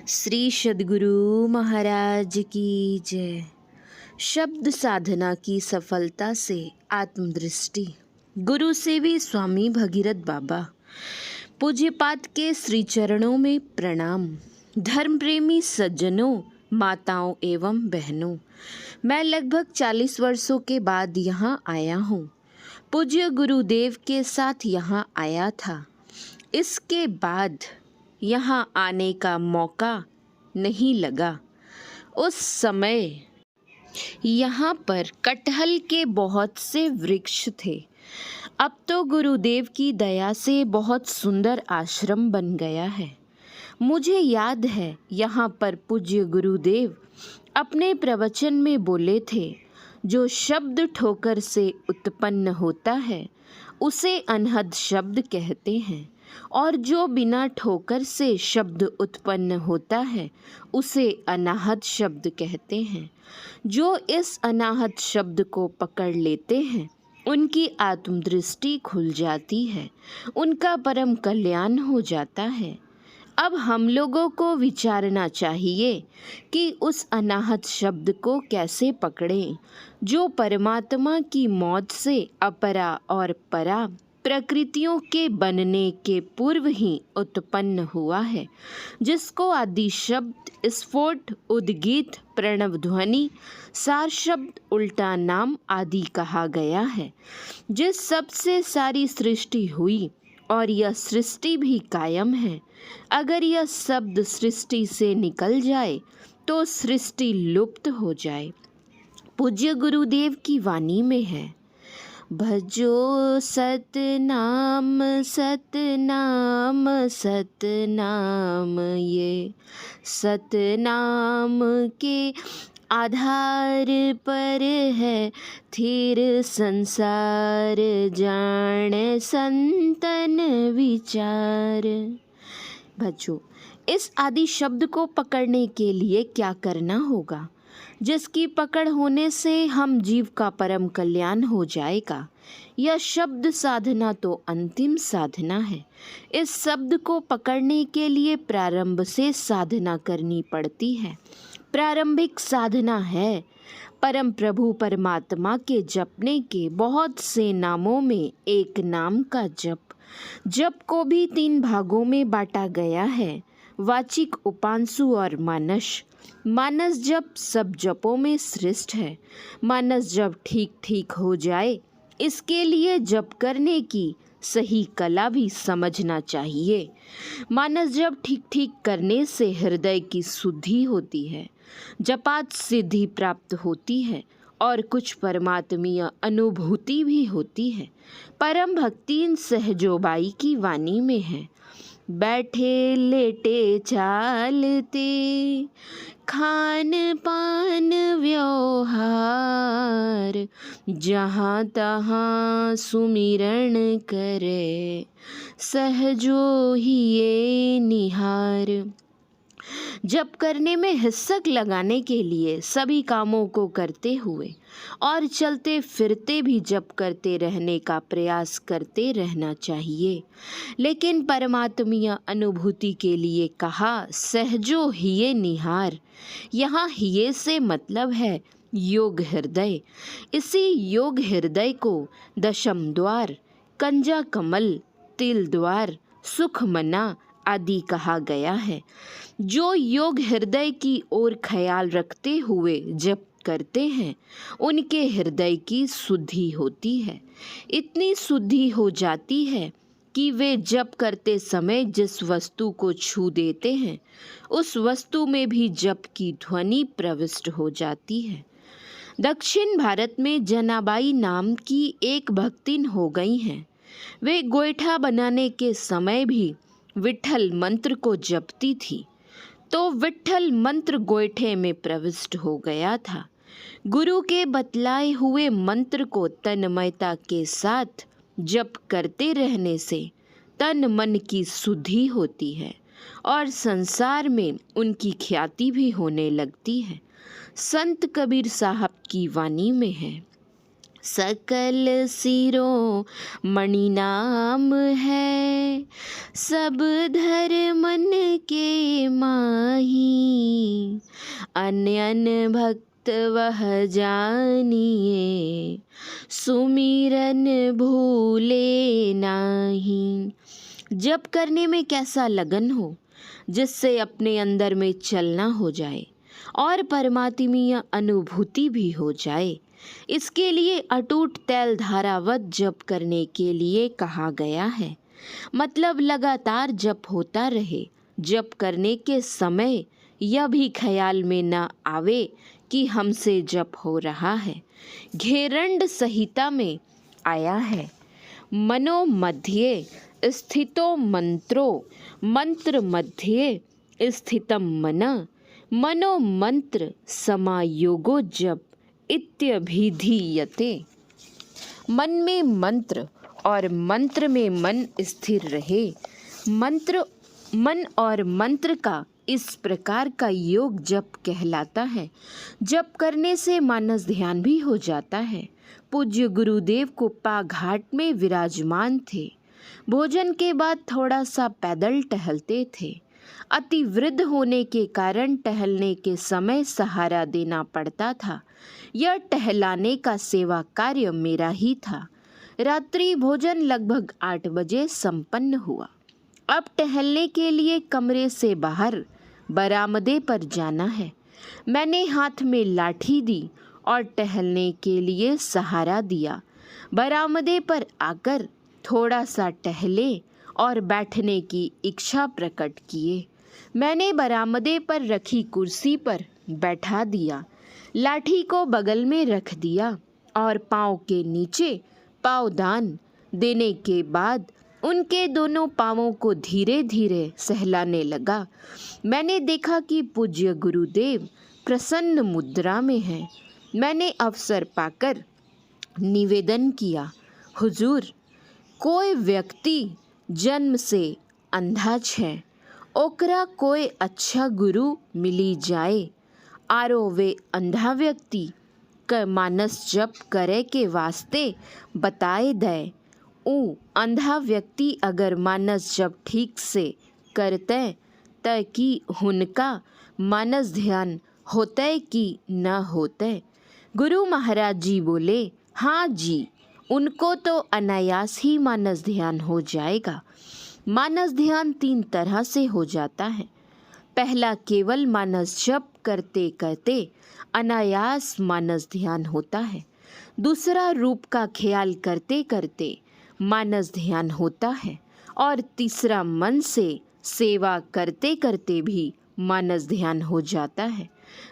श्री सद्गुरु महाराज की जय। शब्द साधना की सफलता से आत्मदृष्टि। गुरु सेवी स्वामी भगीरथ बाबा। पूज्यपाद के श्री चरणों में प्रणाम। धर्म प्रेमी सज्जनों, माताओं एवं बहनों, मैं लगभग 40 वर्षों के बाद यहाँ आया हूँ। पूज्य गुरुदेव के साथ यहाँ आया था। इसके बाद यहाँ आने का मौका नहीं लगा। उस समय यहाँ पर कटहल के बहुत से वृक्ष थे। अब तो गुरुदेव की दया से बहुत सुंदर आश्रम बन गया है। मुझे याद है यहाँ पर पूज्य गुरुदेव अपने प्रवचन में बोले थे, जो शब्द ठोकर से उत्पन्न होता है उसे अनहद शब्द कहते हैं, और जो बिना ठोकर से शब्द उत्पन्न होता है उसे अनाहत शब्द कहते हैं। जो इस अनाहत शब्द को पकड़ लेते हैं उनकी आत्मदृष्टि खुल जाती है, उनका परम कल्याण हो जाता है। अब हम लोगों को विचारना चाहिए कि उस अनाहत शब्द को कैसे पकड़ें, जो परमात्मा की मौत से अपरा और परा प्रकृतियों के बनने के पूर्व ही उत्पन्न हुआ है, जिसको आदि शब्द, स्फोट, उद्गीत, प्रणव ध्वनि, सार शब्द, उल्टा नाम आदि कहा गया है। जिस सब से सारी सृष्टि हुई और यह सृष्टि भी कायम है। अगर यह शब्द सृष्टि से निकल जाए तो सृष्टि लुप्त हो जाए। पूज्य गुरुदेव की वाणी में है, भजो सतनाम सतनाम सतनाम, ये सतनाम के आधार पर है थिर संसार, जाने संतन विचार। बच्चों, इस आदि शब्द को पकड़ने के लिए क्या करना होगा, जिसकी पकड़ होने से हम जीव का परम कल्याण हो जाएगा। यह शब्द साधना तो अंतिम साधना है। इस शब्द को पकड़ने के लिए प्रारंभ से साधना करनी पड़ती है। प्रारंभिक साधना है परम प्रभु परमात्मा के जपने के बहुत से नामों में एक नाम का जप। जप को भी 3 भागों में बांटा गया है, वाचिक, उपांशु और मानस। मानस जप सब जपों में श्रेष्ठ है। मानस जप ठीक ठीक हो जाए, इसके लिए जप करने की सही कला भी समझना चाहिए। मानस जप ठीक ठीक करने से हृदय की शुद्धि होती है, जपात सिद्धि प्राप्त होती है और कुछ परमात्मीय अनुभूति भी होती है। परम भक्तिन सहजोबाई की वाणी में है, बैठे लेटे चालते खान पान व्यवहार, जहाँ तहाँ सुमिरण करे सहजो ही ये निहार। जप करने में हिस्सक लगाने के लिए सभी कामों को करते हुए और चलते फिरते भी जप करते रहने का प्रयास करते रहना चाहिए। लेकिन परमात्मीय अनुभूति के लिए कहा सहजो हिये निहार। यहाँ हिये से मतलब है योग हृदय। इसी योग हृदय को दशम द्वार, कंजा कमल, तिल द्वार, सुख मना आदि कहा गया है। जो योग हृदय की ओर ख्याल रखते हुए जप करते हैं उनके हृदय की शुद्धि होती है। इतनी शुद्धि हो जाती है कि वे जप करते समय जिस वस्तु को छू देते हैं उस वस्तु में भी जप की ध्वनि प्रविष्ट हो जाती है। दक्षिण भारत में जनाबाई नाम की एक भक्तिन हो गई हैं। वे गोईठा बनाने के समय भी विठल मंत्र को जपती थी, तो विठल मंत्र गोईठे में प्रविष्ट हो गया था। गुरु के बतलाए हुए मंत्र को तन्मयता के साथ जप करते रहने से तन मन की शुद्धि होती है और संसार में उनकी ख्याति भी होने लगती है। संत कबीर साहब की वाणी में है, सकल सिरों मणि नाम है, सब धर मन के माही, अन्य अन्य भक्त वह जानिए, सुमिरन भूले नाही। जप करने में कैसा लगन हो, जिससे अपने अंदर में चलना हो जाए और परमात्मीय अनुभूति भी हो जाए। इसके लिए अटूट तैल धारावत जप करने के लिए कहा गया है। मतलब लगातार जप होता रहे। जप करने के समय यह भी ख्याल में न आवे कि हमसे जप हो रहा है। घेरंड संहिता में आया है, मनो मध्ये स्थितो मंत्रो, मंत्र मध्ये स्थितम मन, मनो मंत्र समायोगो जप इत्यभिधीयते। मन में मंत्र और मंत्र में मन स्थिर रहे। मन और मंत्र का इस प्रकार का योग जप कहलाता है। जप करने से मानस ध्यान भी हो जाता है। पूज्य गुरुदेव कुप्पा घाट में विराजमान थे। भोजन के बाद थोड़ा सा पैदल टहलते थे। अति वृद्ध होने के कारण टहलने के समय सहारा देना पड़ता था। यह टहलाने का सेवा कार्य मेरा ही था। रात्रि भोजन लगभग 8 बजे संपन्न हुआ। अब टहलने के लिए कमरे से बाहर बरामदे पर जाना है। मैंने हाथ में लाठी दी और टहलने के लिए सहारा दिया। बरामदे पर आकर थोड़ा सा टहले और बैठने की इच्छा प्रकट किए। मैंने बरामदे पर रखी कुर्सी पर बैठा दिया, लाठी को बगल में रख दिया और पाँव के नीचे पाँवदान देने के बाद उनके दोनों पाँवों को धीरे धीरे सहलाने लगा। मैंने देखा कि पूज्य गुरुदेव प्रसन्न मुद्रा में हैं। मैंने अवसर पाकर निवेदन किया, हुजूर, कोई व्यक्ति जन्म से अंधा है, ओकरा कोई अच्छा गुरु मिली जाए आरो वे अंधा व्यक्ति क मानस जप करे के वास्ते बताए दे। ऊ अंधा व्यक्ति अगर मानस जप ठीक से करते त कि हुनका मानस ध्यान होते कि न होते। गुरु महाराज जी बोले, हाँ जी, उनको तो अनायास ही मानस ध्यान हो जाएगा। मानस ध्यान 3 तरह से हो जाता है। पहला, केवल मानस जप करते करते अनायास मानस ध्यान होता है। दूसरा, रूप का ख्याल करते करते मानस ध्यान होता है। और तीसरा, मन से सेवा करते करते भी मानस ध्यान हो जाता है।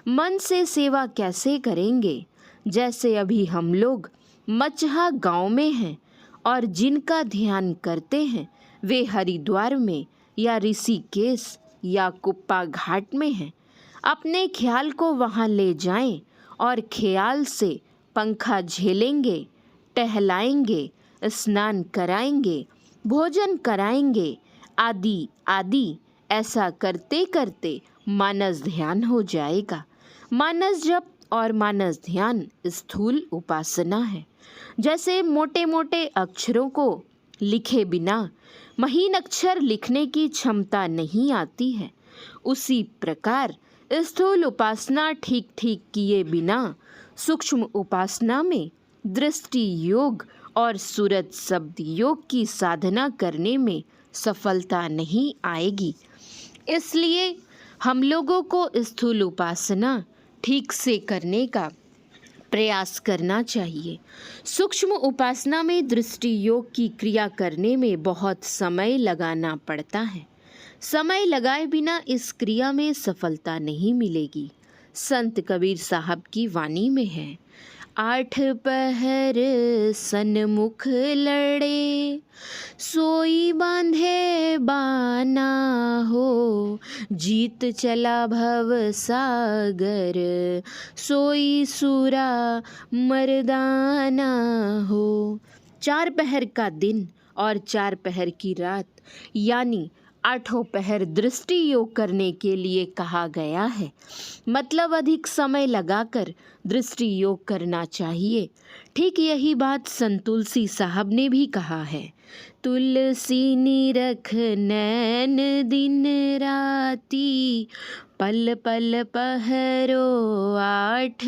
मन से सेवा कैसे करेंगे? जैसे अभी हम लोग मचहा गांव में हैं और जिनका ध्यान करते हैं वे हरिद्वार में या ऋषिकेश या कुप्पा घाट में हैं। अपने ख्याल को वहाँ ले जाएं और ख्याल से पंखा झेलेंगे, टहलाएंगे, स्नान कराएंगे, भोजन कराएंगे, आदि आदि। ऐसा करते करते मानस ध्यान हो जाएगा। मानस जप और मानस ध्यान स्थूल उपासना है। जैसे मोटे मोटे अक्षरों को लिखे बिना महीन अक्षर लिखने की क्षमता नहीं आती है, उसी प्रकार स्थूल उपासना ठीक ठीक किए बिना सूक्ष्म उपासना में दृष्टि योग और सूरत शब्द योग की साधना करने में सफलता नहीं आएगी। इसलिए हम लोगों को स्थूल उपासना ठीक से करने का प्रयास करना चाहिए। सूक्ष्म उपासना में दृष्टि योग की क्रिया करने में बहुत समय लगाना पड़ता है। समय लगाए बिना इस क्रिया में सफलता नहीं मिलेगी। संत कबीर साहब की वाणी में है, 8 पहर सन्मुख लड़े, सोई बांधे बाना हो, जीत चला भव सागर, सोई सूरा मर्दाना हो। 4 पहर का दिन और 4 पहर की रात यानी 8 पहर दृष्टि योग करने के लिए कहा गया है। मतलब अधिक समय लगाकर दृष्टि योग करना चाहिए। ठीक यही बात संत तुलसी साहब ने भी कहा है, तुलसी निरख नैन दिन राती, पल पल पहरो आठ,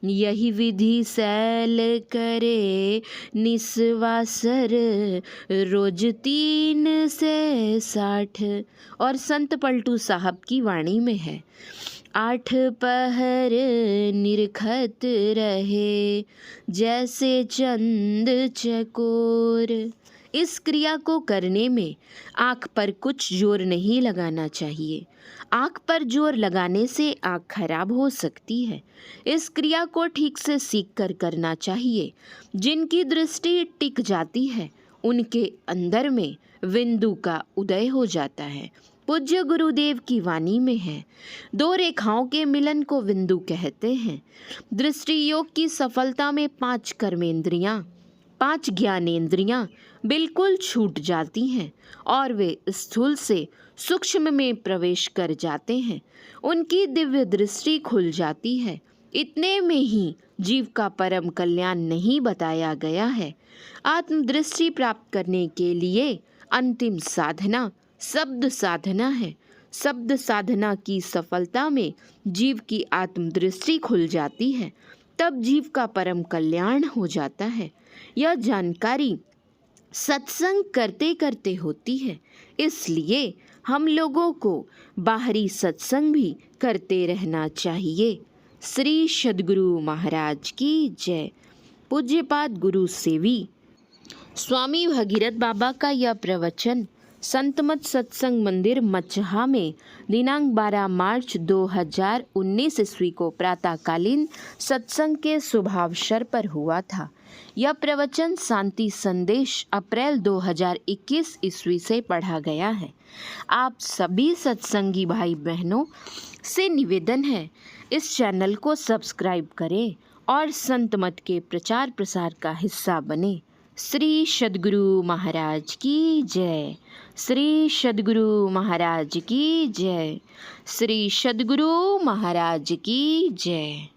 यही विधि सैल करे निस्वासर, रोज 3 से 60। और संत पलटू साहब की वाणी में है, 8 पहर निरखत रहे, जैसे चंद चकोर। इस क्रिया को करने में आँख पर कुछ जोर नहीं लगाना चाहिए। आँख पर जोर लगाने से आँख खराब हो सकती है। इस क्रिया को ठीक से सीख कर करना चाहिए। जिनकी दृष्टि टिक जाती है उनके अंदर में बिंदु का उदय हो जाता है। पूज्य गुरुदेव की वाणी में है, 2 रेखाओं के मिलन को बिंदु कहते हैं। दृष्टि योग की सफलता में 5 कर्मेंद्रियां, 5 ज्ञानेंद्रियां बिल्कुल छूट जाती हैं और वे स्थूल से सूक्ष्म में प्रवेश कर जाते हैं। उनकी दिव्य दृष्टि खुल जाती है। इतने में ही जीव का परम कल्याण नहीं बताया गया है। आत्मदृष्टि प्राप्त करने के लिए अंतिम साधना शब्द साधना है। शब्द साधना की सफलता में जीव की आत्मदृष्टि खुल जाती है, तब जीव का परम कल्याण हो जाता है। यह जानकारी सत्संग करते करते होती है, इसलिए हम लोगों को बाहरी सत्संग भी करते रहना चाहिए। श्री सद्गुरु महाराज की जय। पूज्यपाद गुरु सेवी स्वामी भगीरथ बाबा का यह प्रवचन संतमत सत्संग मंदिर मचहा में दिनांक 12 मार्च 2019 ईस्वी को प्रातःकालीन सत्संग के शुभावसर पर हुआ था। यह प्रवचन शांति संदेश अप्रैल 2021 ईस्वी से पढ़ा गया है। आप सभी सत्संगी भाई बहनों से निवेदन है, इस चैनल को सब्सक्राइब करें और संतमत के प्रचार प्रसार का हिस्सा बने। श्री सद्गुरु महाराज की जय। श्री सद्गुरु महाराज की जय। श्री सद्गुरु महाराज की जय।